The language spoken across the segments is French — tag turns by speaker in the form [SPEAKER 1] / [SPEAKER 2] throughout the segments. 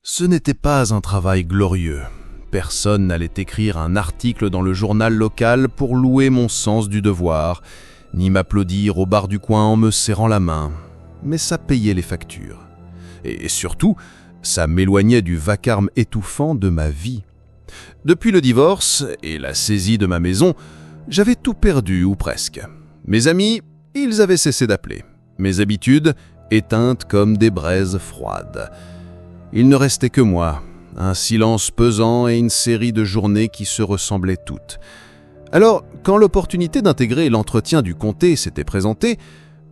[SPEAKER 1] Ce n'était pas un travail glorieux. Personne n'allait écrire un article dans le journal local pour louer mon sens du devoir, ni m'applaudir au bar du coin en me serrant la main. Mais ça payait les factures. Et surtout, ça m'éloignait du vacarme étouffant de ma vie. Depuis le divorce et la saisie de ma maison, j'avais tout perdu ou presque. Mes amis, ils avaient cessé d'appeler. Mes habitudes, éteintes comme des braises froides. Il ne restait que moi, un silence pesant et une série de journées qui se ressemblaient toutes. Alors, quand l'opportunité d'intégrer l'entretien du comté s'était présentée,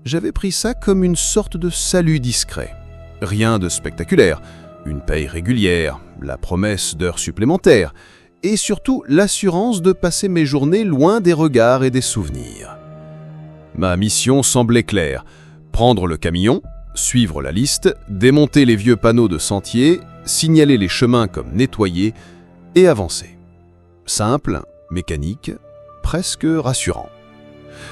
[SPEAKER 1] j'avais pris ça comme une sorte de salut discret. Rien de spectaculaire, une paye régulière, la promesse d'heures supplémentaires, et surtout l'assurance de passer mes journées loin des regards et des souvenirs. Ma mission semblait claire, prendre le camion, suivre la liste, démonter les vieux panneaux de sentier, signaler les chemins comme nettoyés et avancer. Simple, mécanique, presque rassurant.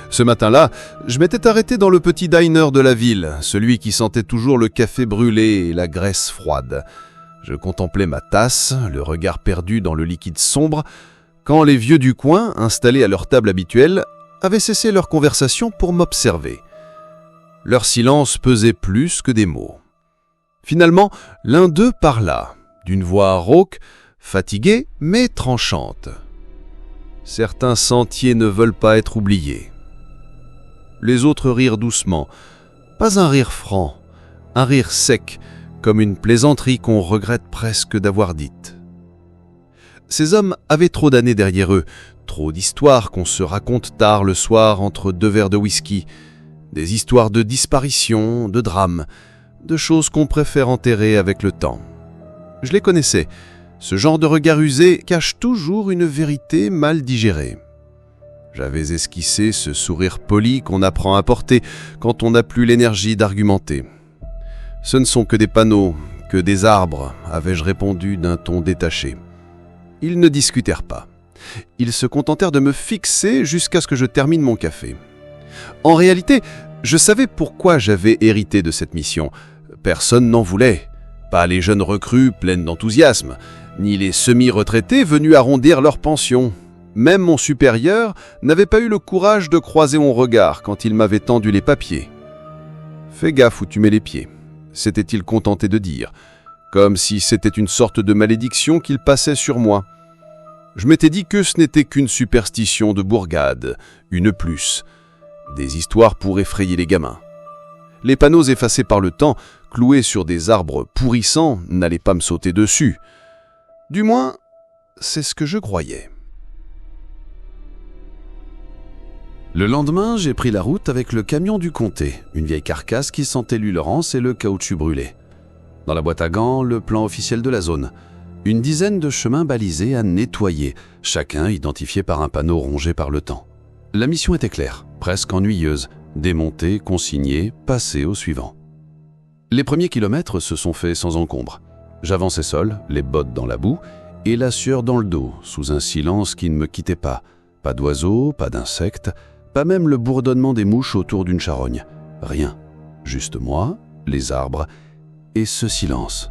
[SPEAKER 1] Ce matin-là, je m'étais arrêté dans le petit diner de la ville, celui qui sentait toujours le café brûlé et la graisse froide. Je contemplais ma tasse, le regard perdu dans le liquide sombre, quand les vieux du coin, installés à leur table habituelle, avaient cessé leur conversation pour m'observer. Leur silence pesait plus que des mots. Finalement, l'un d'eux parla, d'une voix rauque, fatiguée mais tranchante. Certains sentiers ne veulent pas être oubliés. Les autres rirent doucement, pas un rire franc, un rire sec, comme une plaisanterie qu'on regrette presque d'avoir dite. Ces hommes avaient trop d'années derrière eux, trop d'histoires qu'on se raconte tard le soir entre 2 verres de whisky, des histoires de disparition, de drames, de choses qu'on préfère enterrer avec le temps. Je les connaissais. Ce genre de regard usé cache toujours une vérité mal digérée. J'avais esquissé ce sourire poli qu'on apprend à porter quand on n'a plus l'énergie d'argumenter. Ce ne sont que des panneaux, que des arbres, avais-je répondu d'un ton détaché. Ils ne discutèrent pas. Ils se contentèrent de me fixer jusqu'à ce que je termine mon café. En réalité, je savais pourquoi j'avais hérité de cette mission. Personne n'en voulait. Pas les jeunes recrues pleines d'enthousiasme, ni les semi-retraités venus arrondir leur pension. Même mon supérieur n'avait pas eu le courage de croiser mon regard quand il m'avait tendu les papiers. « Fais gaffe où tu mets les pieds », s'était-il contenté de dire, comme si c'était une sorte de malédiction qu'il passait sur moi. Je m'étais dit que ce n'était qu'une superstition de bourgade, une plus, des histoires pour effrayer les gamins. Les panneaux effacés par le temps, cloués sur des arbres pourrissants, n'allaient pas me sauter dessus. Du moins, c'est ce que je croyais. Le lendemain, j'ai pris la route avec le camion du comté, une vieille carcasse qui sentait l'huile rance et le caoutchouc brûlé. Dans la boîte à gants, le plan officiel de la zone. Une dizaine de chemins balisés à nettoyer, chacun identifié par un panneau rongé par le temps. La mission était claire, presque ennuyeuse. Démonter, consigner, passer au suivant. Les premiers kilomètres se sont faits sans encombre. J'avançais seul, les bottes dans la boue, et la sueur dans le dos, sous un silence qui ne me quittait pas. Pas d'oiseaux, pas d'insectes, pas même le bourdonnement des mouches autour d'une charogne. Rien. Juste moi, les arbres, et ce silence.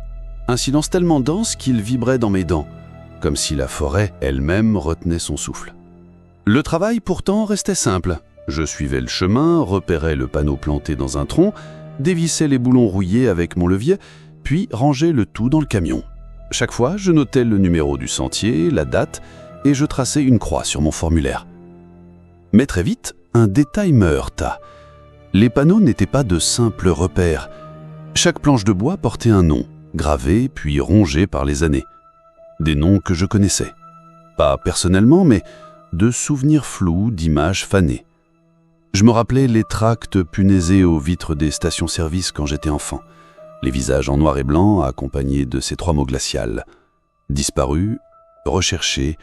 [SPEAKER 1] Un silence tellement dense qu'il vibrait dans mes dents, comme si la forêt elle-même retenait son souffle. Le travail pourtant restait simple. Je suivais le chemin, repérais le panneau planté dans un tronc, dévissais les boulons rouillés avec mon levier, puis rangeais le tout dans le camion. Chaque fois, je notais le numéro du sentier, la date, et je traçais une croix sur mon formulaire. Mais très vite, un détail me heurta. Les panneaux n'étaient pas de simples repères. Chaque planche de bois portait un nom, gravé puis rongé par les années. Des noms que je connaissais. Pas personnellement, mais de souvenirs flous, d'images fanées. Je me rappelais les tracts punaisés aux vitres des stations-service quand j'étais enfant, les visages en noir et blanc accompagnés de ces 3 mots glacials. Disparu, recherché,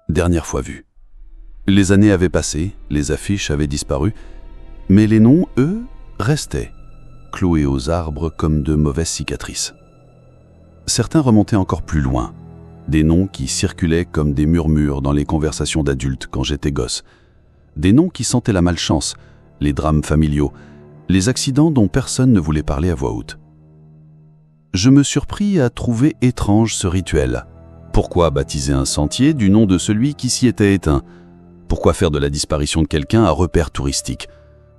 [SPEAKER 1] dernière fois vu. Les années avaient passé, les affiches avaient disparu, mais les noms, eux, restaient, cloués aux arbres comme de mauvaises cicatrices. Certains remontaient encore plus loin, des noms qui circulaient comme des murmures dans les conversations d'adultes quand j'étais gosse. Des noms qui sentaient la malchance, les drames familiaux, les accidents dont personne ne voulait parler à voix haute.
[SPEAKER 2] je me surpris à trouver étrange ce rituel. Pourquoi baptiser un sentier du nom de celui qui s'y était éteint? Pourquoi faire de la disparition de quelqu'un un repère touristique?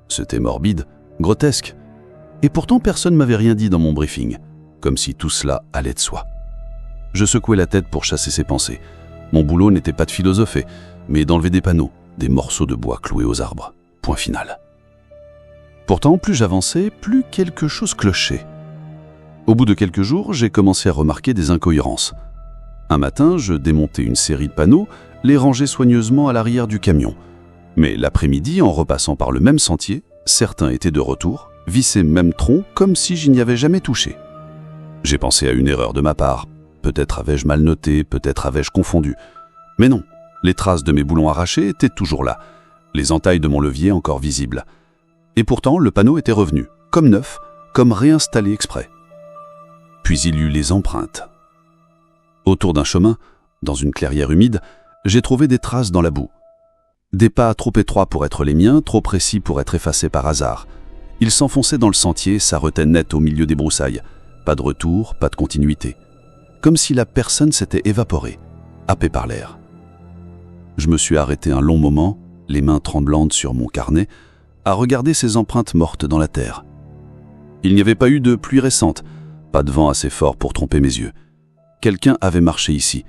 [SPEAKER 2] C'était morbide, grotesque. Et pourtant personne ne m'avait rien dit dans mon briefing, comme si tout cela allait de soi. Je secouai la tête pour chasser ces pensées. Mon boulot n'était pas de philosopher, mais d'enlever des panneaux, des morceaux de bois cloués aux arbres. Point final. Pourtant, plus j'avançais, plus quelque chose clochait. Au bout de quelques jours, j'ai commencé à remarquer des incohérences. Un matin, je démontais une série de panneaux, les rangeais soigneusement à l'arrière du camion. Mais l'après-midi, en repassant par le même sentier, certains étaient de retour, vissés même tronc, comme si je n'y avais jamais touché. J'ai pensé à une erreur de ma part. Peut-être avais-je mal noté, peut-être avais-je confondu. Mais non, les traces de mes boulons arrachés étaient toujours là, les entailles de mon levier encore visibles. Et pourtant, le panneau était revenu, comme neuf, comme réinstallé exprès. Puis il y eut les empreintes. Autour d'un chemin, dans une clairière humide, j'ai trouvé des traces dans la boue. Des pas trop étroits pour être les miens, trop précis pour être effacés par hasard. Ils s'enfonçaient dans le sentier, s'arrêtaient net au milieu des broussailles. Pas de retour, pas de continuité. Comme si la personne s'était évaporée, happée par l'air. Je me suis arrêté un long moment, les mains tremblantes sur mon carnet, à regarder ces empreintes mortes dans la terre. Il n'y avait pas eu de pluie récente, pas de vent assez fort pour tromper mes yeux. Quelqu'un avait marché ici,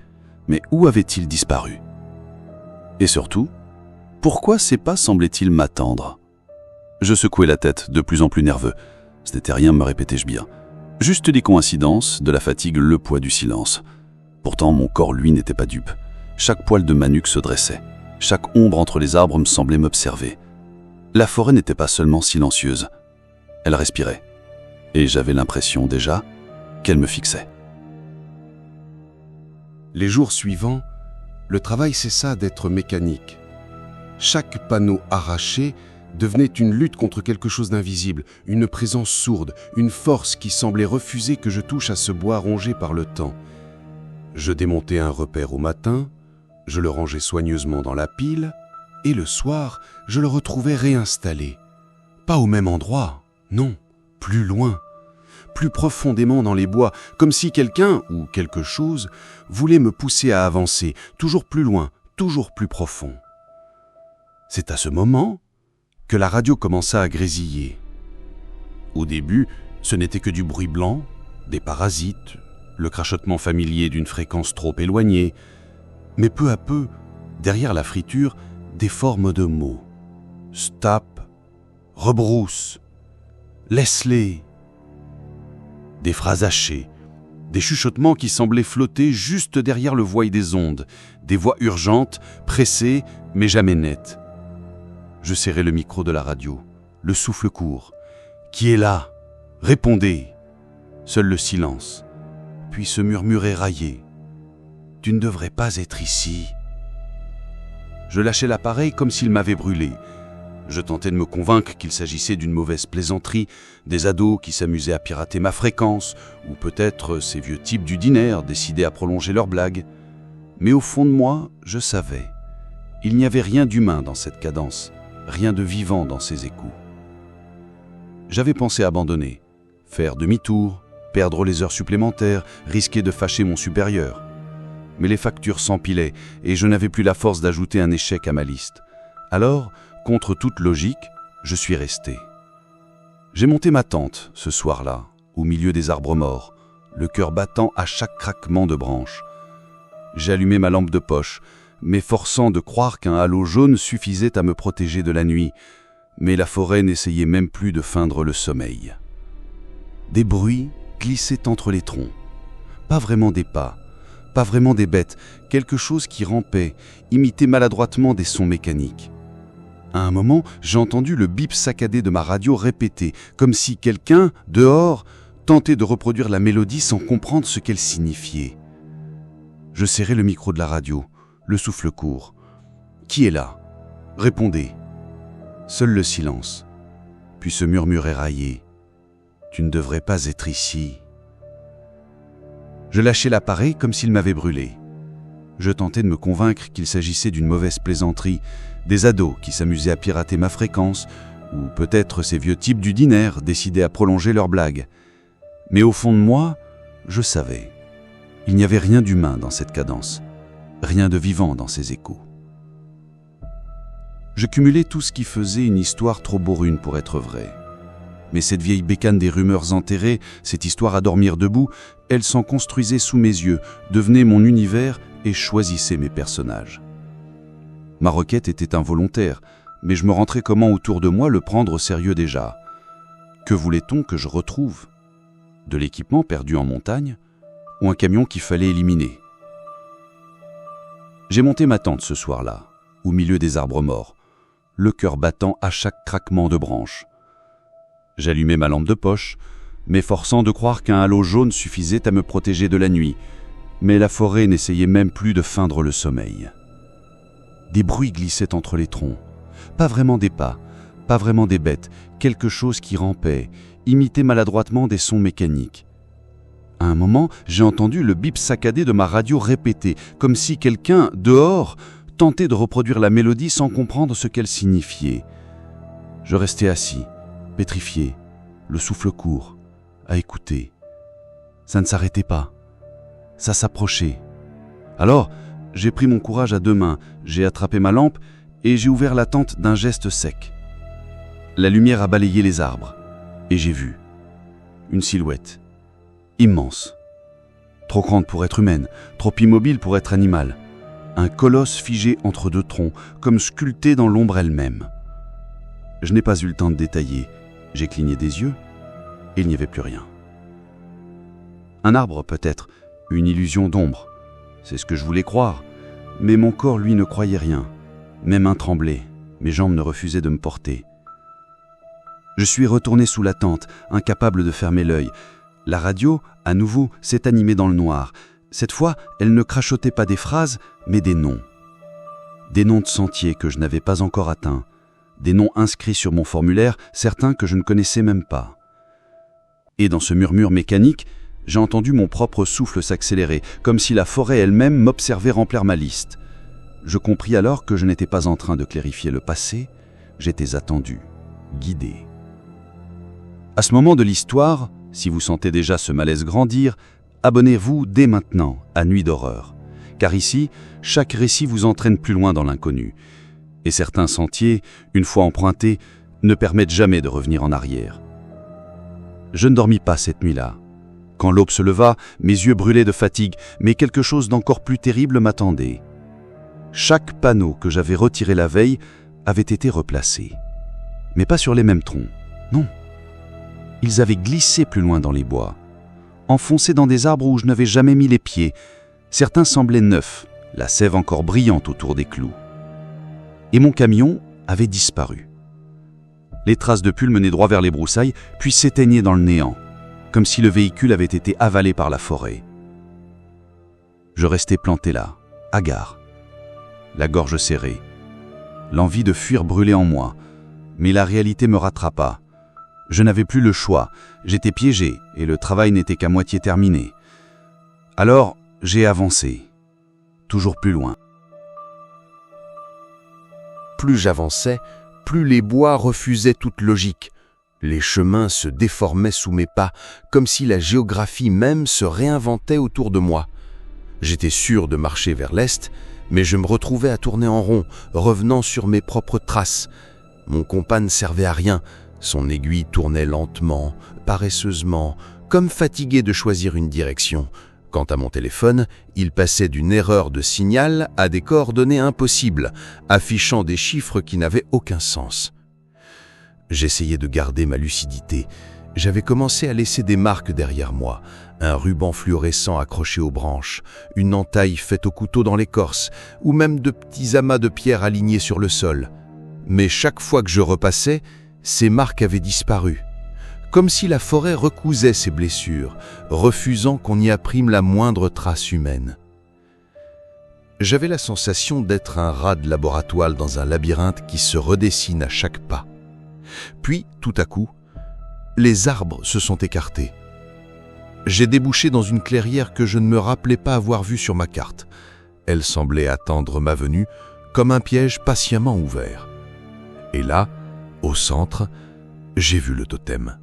[SPEAKER 2] mais où avait-il disparu? Et surtout, pourquoi ces pas semblaient-ils m'attendre? Je secouai la tête, de plus en plus nerveux. Ce n'était rien, me répétais-je bien. Juste des coïncidences, de la fatigue, le poids du silence. Pourtant, mon corps, lui, n'était pas dupe. Chaque poil de ma nuque se dressait. Chaque ombre entre les arbres me semblait m'observer. La forêt n'était pas seulement silencieuse. Elle respirait. Et j'avais l'impression déjà qu'elle me fixait.
[SPEAKER 3] Les jours suivants, le travail cessa d'être mécanique. Chaque panneau arraché devenait une lutte contre quelque chose d'invisible, une présence sourde, une force qui semblait refuser que je touche à ce bois rongé par le temps. Je démontais un repère au matin, je le rangeais soigneusement dans la pile, et le soir, je le retrouvais réinstallé. Pas au même endroit, non, plus loin, plus profondément dans les bois, comme si quelqu'un ou quelque chose voulait me pousser à avancer, toujours plus loin, toujours plus profond. C'est à ce moment que la radio commença à grésiller. Au début, ce n'était que du bruit blanc, des parasites, le crachotement familier d'une fréquence trop éloignée, mais peu à peu, derrière la friture, des formes de mots. Stop, rebrousse, laisse-les. Des phrases hachées, des chuchotements qui semblaient flotter juste derrière le voile des ondes, des voix urgentes, pressées, mais jamais nettes. Je serrai le micro de la radio, le souffle court. « Qui est là? Répondez !» Seul le silence, puis ce murmure éraillé. « Tu ne devrais pas être ici. » Je lâchai l'appareil comme s'il m'avait brûlé. Je tentais de me convaincre qu'il s'agissait d'une mauvaise plaisanterie, des ados qui s'amusaient à pirater ma fréquence, ou peut-être ces vieux types du dîner décidés à prolonger leurs blagues. Mais au fond de moi, je savais. Il n'y avait rien d'humain dans cette cadence, rien de vivant dans ces échos. J'avais pensé abandonner, faire demi-tour, perdre les heures supplémentaires, risquer de fâcher mon supérieur. Mais les factures s'empilaient et je n'avais plus la force d'ajouter un échec à ma liste. Alors, contre toute logique, je suis resté. J'ai monté ma tente, ce soir-là, au milieu des arbres morts, le cœur battant à chaque craquement de branche. J'ai allumé ma lampe de poche, m'efforçant de croire qu'un halo jaune suffisait à me protéger de la nuit, mais la forêt n'essayait même plus de feindre le sommeil. Des bruits glissaient entre les troncs. Pas vraiment des pas, pas vraiment des bêtes, quelque chose qui rampait, imitait maladroitement des sons mécaniques. À un moment, j'ai entendu le bip saccadé de ma radio répéter, comme si quelqu'un, dehors, tentait de reproduire la mélodie sans comprendre ce qu'elle signifiait. Je serrai le micro de la radio, le souffle court. « Qui est là? Répondez. » Seul le silence, puis ce murmure éraillé. « Tu ne devrais pas être ici. » Je lâchai l'appareil comme s'il m'avait brûlé. Je tentais de me convaincre qu'il s'agissait d'une mauvaise plaisanterie, des ados qui s'amusaient à pirater ma fréquence, ou peut-être ces vieux types du dîner décidés à prolonger leurs blagues. Mais au fond de moi,
[SPEAKER 2] je savais. Il n'y avait rien d'humain dans cette cadence, rien de vivant dans ces échos. Je cumulais tout ce qui faisait une histoire trop borune pour être vraie. Mais cette vieille bécane des rumeurs enterrées, cette histoire à dormir debout, elle s'en construisait sous mes yeux, devenait mon univers et choisissait mes personnages. Ma requête était involontaire, mais je me rentrais comment autour de moi le prendre au sérieux déjà. Que voulait-on que je retrouve ? De l'équipement perdu en montagne ou un camion qu'il fallait éliminer ? J'ai monté ma tente ce soir-là, au milieu des arbres morts, le cœur battant à chaque craquement de branche. J'allumai ma lampe de poche, m'efforçant de croire qu'un halo jaune suffisait à me protéger de la nuit, mais la forêt n'essayait même plus de feindre le sommeil. Des bruits glissaient entre les troncs, pas vraiment des pas, pas vraiment des bêtes, quelque chose qui rampait, imitait maladroitement des sons mécaniques. À un moment, j'ai entendu le bip saccadé de ma radio répéter, comme si quelqu'un, dehors, tentait de reproduire la mélodie sans comprendre ce qu'elle signifiait. Je restais assis, pétrifié, le souffle court, à écouter. Ça ne s'arrêtait pas. Ça s'approchait. Alors, j'ai pris mon courage à deux mains, j'ai attrapé ma lampe et j'ai ouvert la tente d'un geste sec. La lumière a balayé les arbres et j'ai vu une silhouette, immense, trop grande pour être humaine, trop immobile pour être animale. Un colosse figé entre deux troncs, comme sculpté dans l'ombre elle-même. Je n'ai pas eu le temps de détailler. J'ai cligné des yeux et il n'y avait plus rien. Un arbre peut-être, une illusion d'ombre. C'est ce que je voulais croire. Mais mon corps, lui, ne croyait rien. Mes mains tremblaient, mes jambes ne refusaient de me porter. Je suis retourné sous la tente, incapable de fermer l'œil. La radio, à nouveau, s'est animée dans le noir. Cette fois, elle ne crachotait pas des phrases, mais des noms. Des noms de sentiers que je n'avais pas encore atteints. Des noms inscrits sur mon formulaire, certains que je ne connaissais même pas. Et dans ce murmure mécanique, j'ai entendu mon propre souffle s'accélérer, comme si la forêt elle-même m'observait remplir ma liste. Je compris alors que je n'étais pas en train de clarifier le passé, j'étais attendu, guidé. À ce moment de l'histoire, si vous sentez déjà ce malaise grandir, abonnez-vous dès maintenant à Nuit d'horreur, car ici, chaque récit vous entraîne plus loin dans l'inconnu. Et certains sentiers, une fois empruntés, ne permettent jamais de revenir en arrière. Je ne dormis pas cette nuit-là. Quand l'aube se leva, mes yeux brûlaient de fatigue, mais quelque chose d'encore plus terrible m'attendait. Chaque panneau que j'avais retiré la veille avait été replacé. Mais pas sur les mêmes troncs, non. Ils avaient glissé plus loin dans les bois, enfoncés dans des arbres où je n'avais jamais mis les pieds. Certains semblaient neufs, la sève encore brillante autour des clous. Et mon camion avait disparu. Les traces de pull menaient droit vers les broussailles, puis s'éteignaient dans le néant, comme si le véhicule avait été avalé par la forêt. Je restais planté là, hagard, la gorge serrée. L'envie de fuir brûlait en moi, mais la réalité me rattrapa. Je n'avais plus le choix, j'étais piégé et le travail n'était qu'à moitié terminé. Alors, j'ai avancé, toujours plus loin.
[SPEAKER 1] Plus j'avançais, plus les bois refusaient toute logique. Les chemins se déformaient sous mes pas, comme si la géographie même se réinventait autour de moi. J'étais sûr de marcher vers l'est, mais je me retrouvais à tourner en rond, revenant sur mes propres traces. Mon compas ne servait à rien, son aiguille tournait lentement, paresseusement, comme fatigué de choisir une direction. Quant à mon téléphone, il passait d'une erreur de signal à des coordonnées impossibles, affichant des chiffres qui n'avaient aucun sens. J'essayais de garder ma lucidité. J'avais commencé à laisser des marques derrière moi, un ruban fluorescent accroché aux branches, une entaille faite au couteau dans l'écorce, ou même de petits amas de pierres alignés sur le sol. Mais chaque fois que je repassais, ces marques avaient disparu. Comme si la forêt recousait ses blessures, refusant qu'on y imprime la moindre trace humaine. J'avais la sensation d'être un rat de laboratoire dans un labyrinthe qui se redessine à chaque pas. Puis, tout à coup, les arbres se sont écartés. J'ai débouché dans une clairière que je ne me rappelais pas avoir vue sur ma carte. Elle semblait attendre ma venue comme un piège patiemment ouvert. Et là, au centre, j'ai vu le totem.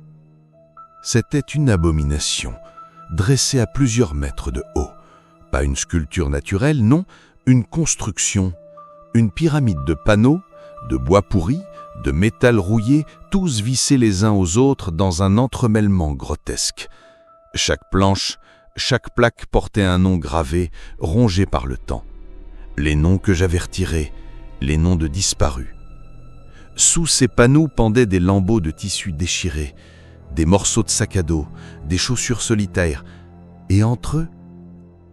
[SPEAKER 1] C'était une abomination,
[SPEAKER 2] dressée à plusieurs mètres de haut. Pas une sculpture naturelle, non, une construction, une pyramide de panneaux, de bois pourri, de métal rouillé, tous vissés les uns aux autres dans un entremêlement grotesque. Chaque planche, chaque plaque portait un nom gravé, rongé par le temps. Les noms que j'avais retirés, les noms de disparus. Sous ces panneaux pendaient des lambeaux de tissu déchirés, des morceaux de sac à dos, des chaussures solitaires, et entre eux,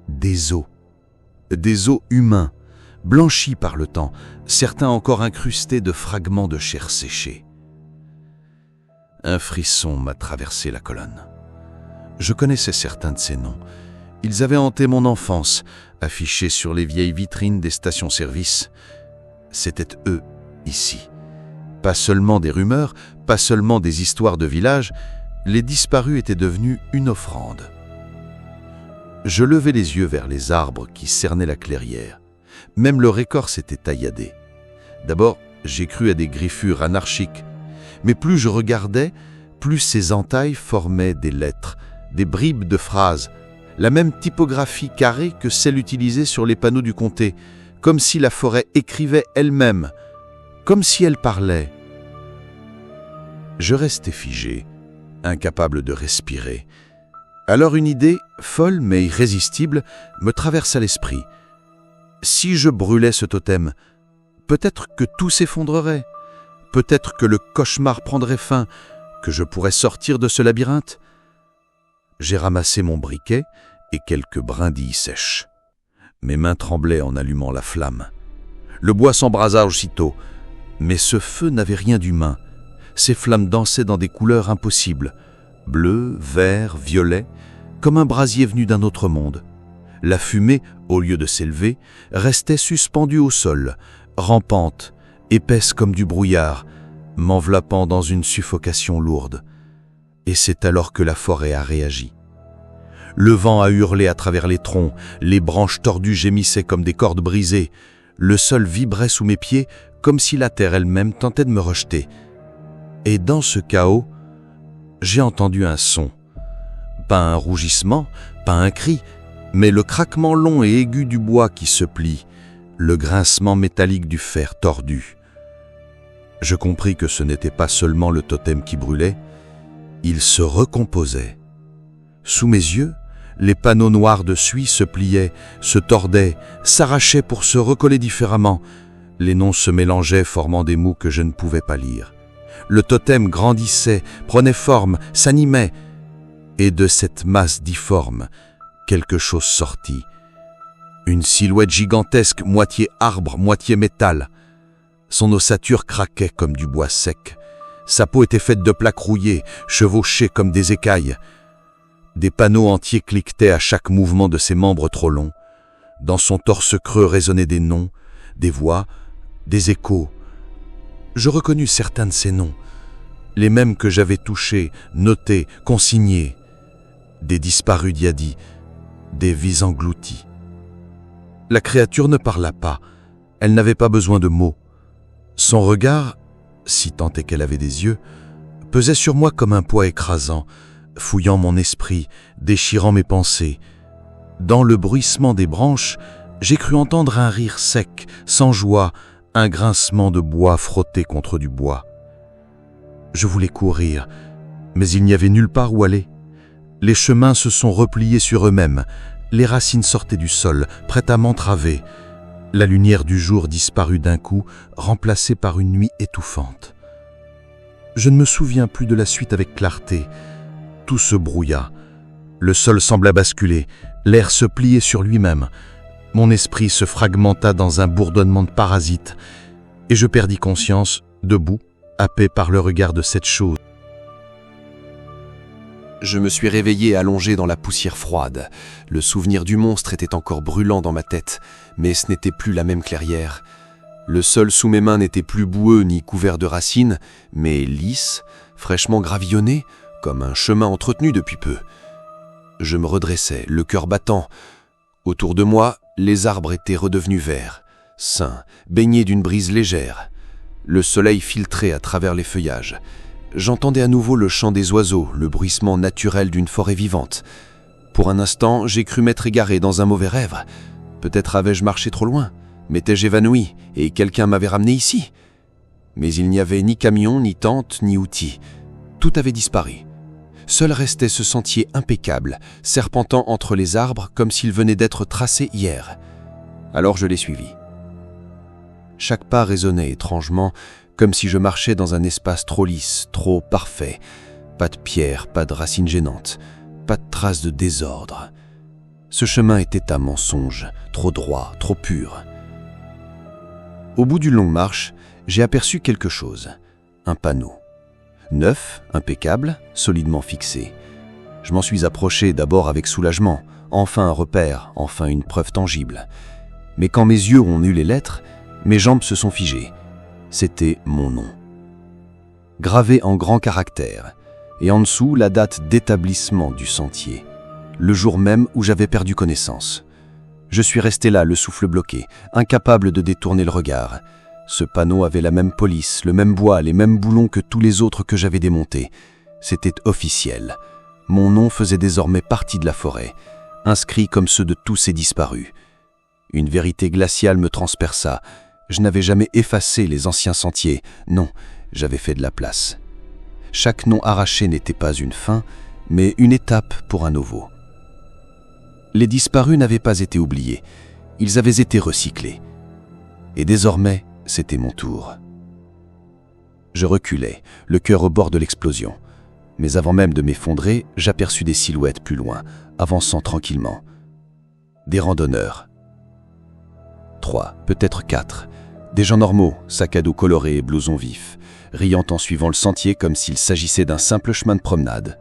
[SPEAKER 2] des os humains, blanchis par le temps, certains encore incrustés de fragments de chair séchée. Un frisson m'a traversé la colonne. Je connaissais certains de ces noms. Ils avaient hanté mon enfance, affichés sur les vieilles vitrines des stations-service. C'étaient eux, ici. Pas seulement des rumeurs, pas seulement des histoires de village, les disparus étaient devenus une offrande. Je levai les yeux vers les arbres qui cernaient la clairière. Même leur écorce était tailladée. D'abord, j'ai cru à des griffures anarchiques, mais plus je regardais, plus ces entailles formaient des lettres, des bribes de phrases, la même typographie carrée que celle utilisée sur les panneaux du comté, comme si la forêt écrivait elle-même, comme si elle parlait. Je restais figé, incapable de respirer. Alors une idée, folle mais irrésistible, me traversa l'esprit. Si je brûlais ce totem, peut-être que tout s'effondrerait, peut-être que le cauchemar prendrait fin, que je pourrais sortir de ce labyrinthe. J'ai ramassé mon briquet et quelques brindilles sèches. Mes mains tremblaient en allumant la flamme. Le bois s'embrasa aussitôt, mais ce feu n'avait rien d'humain. Ces flammes dansaient dans des couleurs impossibles, bleu, vert, violet, comme un brasier venu d'un autre monde. La fumée, au lieu de s'élever, restait suspendue au sol, rampante, épaisse comme du brouillard, m'enveloppant dans une suffocation lourde. Et c'est alors que la forêt a réagi. Le vent a hurlé à travers les troncs, les branches tordues gémissaient comme des cordes brisées, le sol vibrait sous mes pieds comme si la terre elle-même tentait de me rejeter. Et dans ce chaos, j'ai entendu un son. Pas un rougissement, pas un cri, mais le craquement long et aigu du bois qui se plie, le grincement métallique du fer tordu. Je compris que ce n'était pas seulement le totem qui brûlait, il se recomposait. Sous mes yeux, les panneaux noirs de suie se pliaient, se tordaient, s'arrachaient pour se recoller différemment. Les noms se mélangeaient, formant des mots que je ne pouvais pas lire. Le totem grandissait, prenait forme, s'animait. Et de cette masse difforme, quelque chose sortit. Une silhouette gigantesque, moitié arbre, moitié métal. Son ossature craquait comme du bois sec. Sa peau était faite de plaques rouillées, chevauchées comme des écailles. Des panneaux entiers cliquetaient à chaque mouvement de ses membres trop longs. Dans son torse creux résonnaient des noms, des voix, des échos. Je reconnus certains de ces noms, les mêmes que j'avais touchés, notés, consignés. Des disparus d'il y a dit, des vies englouties. La créature ne parla pas, elle n'avait pas besoin de mots. Son regard, si tant est qu'elle avait des yeux, pesait sur moi comme un poids écrasant, fouillant mon esprit, déchirant mes pensées. Dans le bruissement des branches, j'ai cru entendre un rire sec, sans joie, un grincement de bois frotté contre du bois. Je voulais courir, mais il n'y avait nulle part où aller. Les chemins se sont repliés sur eux-mêmes, les racines sortaient du sol, prêtes à m'entraver. La lumière du jour disparut d'un coup, remplacée par une nuit étouffante. Je ne me souviens plus de la suite avec clarté. Tout se brouilla. Le sol sembla basculer, l'air se pliait sur lui-même. Mon esprit se fragmenta dans un bourdonnement de parasites, et je perdis conscience, debout, happé par le regard de cette chose.
[SPEAKER 4] Je me suis réveillé allongé dans la poussière froide. Le souvenir du monstre était encore brûlant dans ma tête, mais ce n'était plus la même clairière. Le sol sous mes mains n'était plus boueux ni couvert de racines, mais lisse, fraîchement gravillonné, comme un chemin entretenu depuis peu. Je me redressais, le cœur battant. Autour de moi, les arbres étaient redevenus verts, sains, baignés d'une brise légère. Le soleil filtrait à travers les feuillages. J'entendais à nouveau le chant des oiseaux, le bruissement naturel d'une forêt vivante. Pour un instant, j'ai cru m'être égaré dans un mauvais rêve. Peut-être avais-je marché trop loin, m'étais-je évanoui et quelqu'un m'avait ramené ici. Mais il n'y avait ni camion, ni tente, ni outils. Tout avait disparu. Seul restait ce sentier impeccable, serpentant entre les arbres comme s'il venait d'être tracé hier. Alors je l'ai suivi. Chaque pas résonnait étrangement, comme si je marchais dans un espace trop lisse, trop parfait. Pas de pierre, pas de racines gênantes, pas de traces de désordre. Ce chemin était un mensonge, trop droit, trop pur. Au bout d'une longue marche, j'ai aperçu quelque chose, un panneau. Neuf, impeccable, solidement fixé. Je m'en suis approché d'abord avec soulagement, enfin un repère, enfin une preuve tangible. Mais quand mes yeux ont eu les lettres, mes jambes se sont figées. C'était mon nom. Gravé en grands caractères, et en dessous la date d'établissement du sentier, le jour même où j'avais perdu connaissance. Je suis resté là, le souffle bloqué, incapable de détourner le regard. Ce panneau avait la même police, le même bois, les mêmes boulons que tous les autres que j'avais démontés. C'était officiel. Mon nom faisait désormais partie de la forêt, inscrit comme ceux de tous ces disparus. Une vérité glaciale me transperça. Je n'avais jamais effacé les anciens sentiers. Non, j'avais fait de la place. Chaque nom arraché n'était pas une fin, mais une étape pour un nouveau. Les disparus n'avaient pas été oubliés. Ils avaient été recyclés. Et désormais, c'était mon tour. Je reculais, le cœur au bord de l'explosion. Mais avant même de m'effondrer, j'aperçus des silhouettes plus loin, avançant tranquillement. Des randonneurs. 3, peut-être 4. Des gens normaux, sacs à dos colorés et blousons vifs, riant en suivant le sentier comme s'il s'agissait d'un simple chemin de promenade.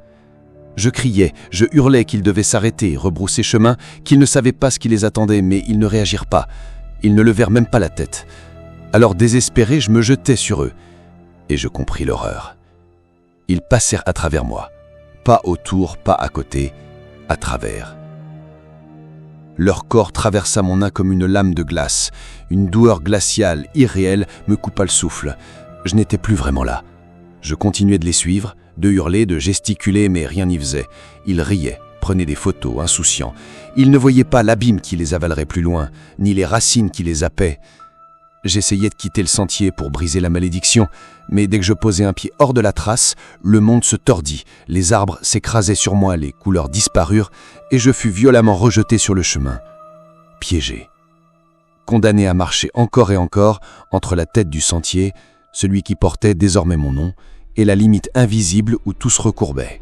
[SPEAKER 4] Je criais, je hurlais qu'ils devaient s'arrêter, rebrousser chemin, qu'ils ne savaient pas ce qui les attendait, mais ils ne réagirent pas. Ils ne levèrent même pas la tête. Alors désespéré, je me jetai sur eux. Et je compris l'horreur. Ils passèrent à travers moi. Pas autour, pas à côté, à travers. Leur corps traversa mon nez comme une lame de glace. Une douleur glaciale, irréelle, me coupa le souffle. Je n'étais plus vraiment là. Je continuais de les suivre, de hurler, de gesticuler, mais rien n'y faisait. Ils riaient, prenaient des photos, insouciants. Ils ne voyaient pas l'abîme qui les avalerait plus loin, ni les racines qui les happaient. J'essayais de quitter le sentier pour briser la malédiction, mais dès que je posais un pied hors de la trace, le monde se tordit, les arbres s'écrasaient sur moi, les couleurs disparurent, et je fus violemment rejeté sur le chemin. Piégé. Condamné à marcher encore et encore entre la tête du sentier, celui qui portait désormais mon nom, et la limite invisible où tout se recourbait.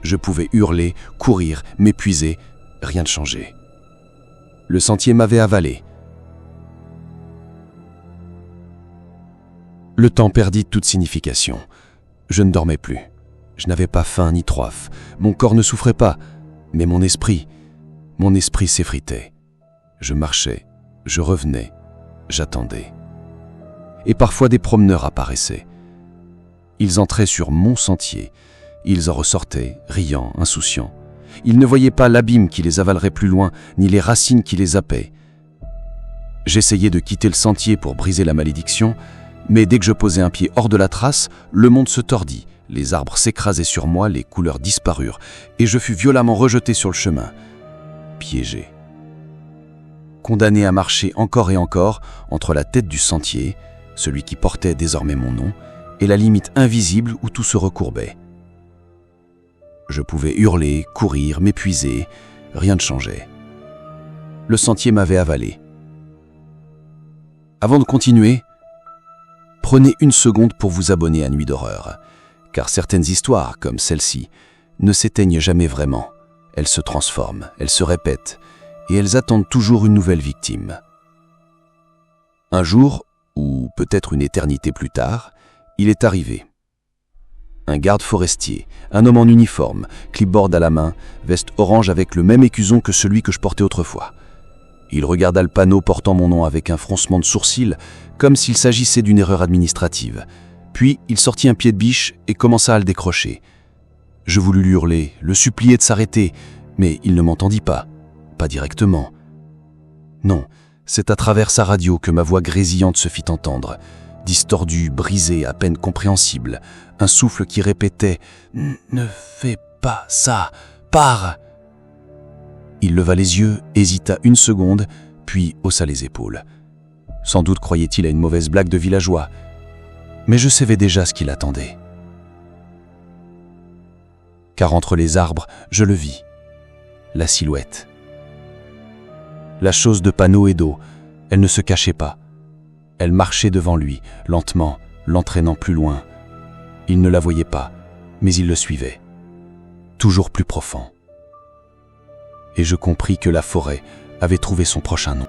[SPEAKER 4] Je pouvais hurler, courir, m'épuiser, rien ne changeait. Le sentier m'avait avalé. Le temps perdit toute signification. Je ne dormais plus. Je n'avais pas faim ni soif. Mon corps ne souffrait pas, mais mon esprit s'effritait. Je marchais, je revenais, j'attendais. Et parfois des promeneurs apparaissaient. Ils entraient sur mon sentier. Ils en ressortaient, riant, insouciants. Ils ne voyaient pas l'abîme qui les avalerait plus loin, ni les racines qui les happaient. J'essayais de quitter le sentier pour briser la malédiction, mais dès que je posais un pied hors de la trace, le monde se tordit, les arbres s'écrasaient sur moi, les couleurs disparurent, et je fus violemment rejeté sur le chemin, piégé. Condamné à marcher encore et encore entre la tête du sentier, celui qui portait désormais mon nom, et la limite invisible où tout se recourbait. Je pouvais hurler, courir, m'épuiser, rien ne changeait. Le sentier m'avait avalé. Avant de continuer, prenez une seconde pour vous abonner à Nuit d'horreur, car certaines histoires, comme celle-ci, ne s'éteignent jamais vraiment. Elles se transforment, elles se répètent, et elles attendent toujours une nouvelle victime. Un jour, ou peut-être une éternité plus tard, il est arrivé. Un garde forestier, un homme en uniforme, clipboard à la main, veste orange avec le même écusson que celui que je portais autrefois. Il regarda le panneau portant mon nom avec un froncement de sourcils, comme s'il s'agissait d'une erreur administrative. Puis il sortit un pied de biche et commença à le décrocher. Je voulus lui hurler, le supplier de s'arrêter, mais il ne m'entendit pas directement. Non, c'est à travers sa radio que ma voix grésillante se fit entendre, distordue, brisée, à peine compréhensible, un souffle qui répétait « Ne fais pas ça,
[SPEAKER 2] Pars !» Il leva les yeux, hésita une seconde, puis haussa les épaules. Sans doute croyait-il à une mauvaise blague de villageois, mais je savais déjà ce qui l'attendait. Car entre les arbres, je le vis, la silhouette. La chose de panneau et d'eau, elle ne se cachait pas. Elle marchait devant lui, lentement, l'entraînant plus loin. Il ne la voyait pas, mais il le suivait, toujours plus profond. Et je compris que la forêt avait trouvé son prochain nom.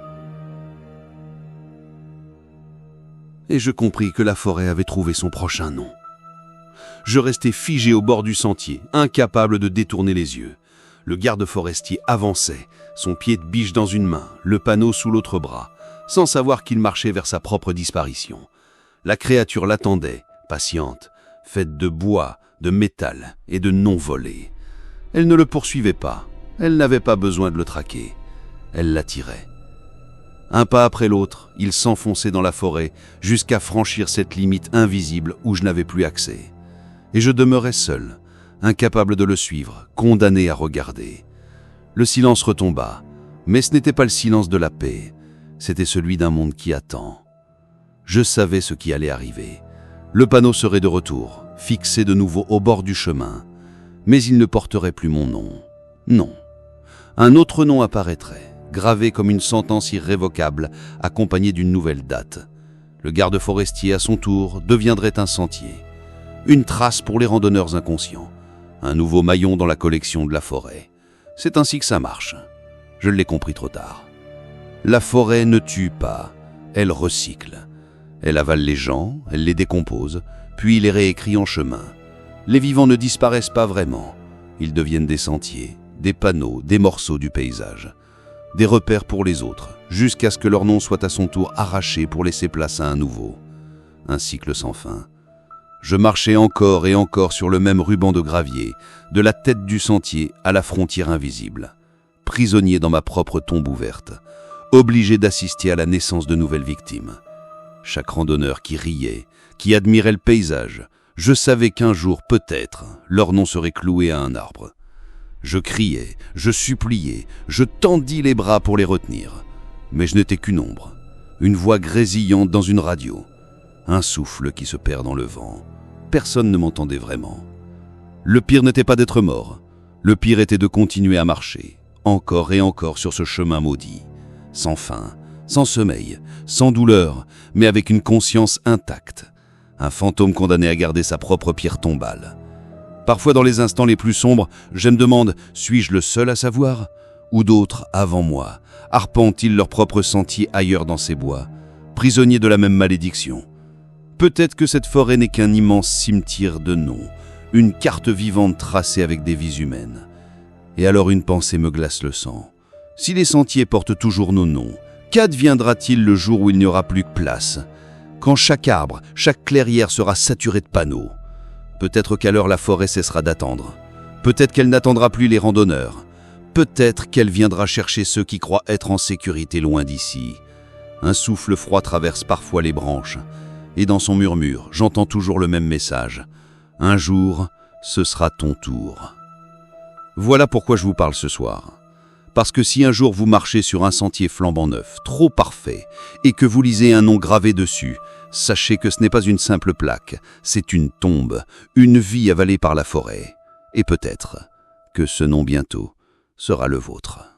[SPEAKER 3] Je restais figé au bord du sentier, incapable de détourner les yeux. Le garde forestier avançait, son pied de biche dans une main, le panneau sous l'autre bras, sans savoir qu'il marchait vers sa propre disparition. La créature l'attendait, patiente, faite de bois, de métal et de non volés. Elle ne le poursuivait pas, elle n'avait pas besoin de le traquer, elle l'attirait. Un pas après l'autre, il s'enfonçait dans la forêt jusqu'à franchir cette limite invisible où je n'avais plus accès. Et je demeurais seul, incapable de le suivre, condamné à regarder. Le silence retomba, mais ce n'était pas le silence de la paix, c'était celui d'un monde qui attend. Je savais ce qui allait arriver. Le panneau serait de retour, fixé de nouveau au bord du chemin, mais il ne porterait plus mon nom. Non. Un autre nom apparaîtrait, gravé comme une sentence irrévocable, accompagnée d'une nouvelle date. Le garde forestier, à son tour, deviendrait un sentier. Une trace pour les randonneurs inconscients. Un nouveau maillon dans la collection de la forêt. C'est ainsi que ça marche. Je l'ai compris trop tard. La forêt ne tue pas, elle recycle. Elle avale les gens, elle les décompose, puis les réécrit en chemin. Les vivants ne disparaissent pas vraiment. Ils deviennent des sentiers, des panneaux, des morceaux du paysage. Des repères pour les autres, jusqu'à ce que leur nom soit à son tour arraché pour laisser place à un nouveau. Un cycle sans fin. Je marchais encore et encore sur le même ruban de gravier, de la tête du sentier à la frontière invisible. Prisonnier dans ma propre tombe ouverte, obligé d'assister à la naissance de nouvelles victimes. Chaque randonneur qui riait, qui admirait le paysage, je savais qu'un jour, peut-être, leur nom serait cloué à un arbre. Je criais, je suppliais, je tendis les bras pour les retenir. Mais je n'étais qu'une ombre, une voix grésillante dans une radio, un souffle qui se perd dans le vent. Personne ne m'entendait vraiment. Le pire n'était pas d'être mort, le pire était de continuer à marcher, encore et encore sur ce chemin maudit, sans fin, sans sommeil, sans douleur, mais avec une conscience intacte. Un fantôme condamné à garder sa propre pierre tombale. Parfois dans les instants les plus sombres, je me demande, suis-je le seul à savoir? Ou d'autres, avant moi, arpentent-ils leur propre sentier ailleurs dans ces bois, prisonniers de la même malédiction? Peut-être que cette forêt n'est qu'un immense cimetière de noms, une carte vivante tracée avec des vies humaines. Et alors une pensée me glace le sang. Si les sentiers portent toujours nos noms, qu'adviendra-t-il le jour où il n'y aura plus de place? Quand chaque arbre, chaque clairière sera saturée de panneaux? Peut-être qu'alors la forêt cessera d'attendre. Peut-être qu'elle n'attendra plus les randonneurs. Peut-être qu'elle viendra chercher ceux qui croient être en sécurité loin d'ici. Un souffle froid traverse parfois les branches. Et dans son murmure, j'entends toujours le même message. Un jour, ce sera ton tour. Voilà pourquoi je vous parle ce soir. Parce que si un jour vous marchez sur un sentier flambant neuf, trop parfait, et que vous lisez un nom gravé dessus, sachez que ce n'est pas une simple plaque, c'est une tombe, une vie avalée par la forêt. Et peut-être que ce nom bientôt sera le vôtre.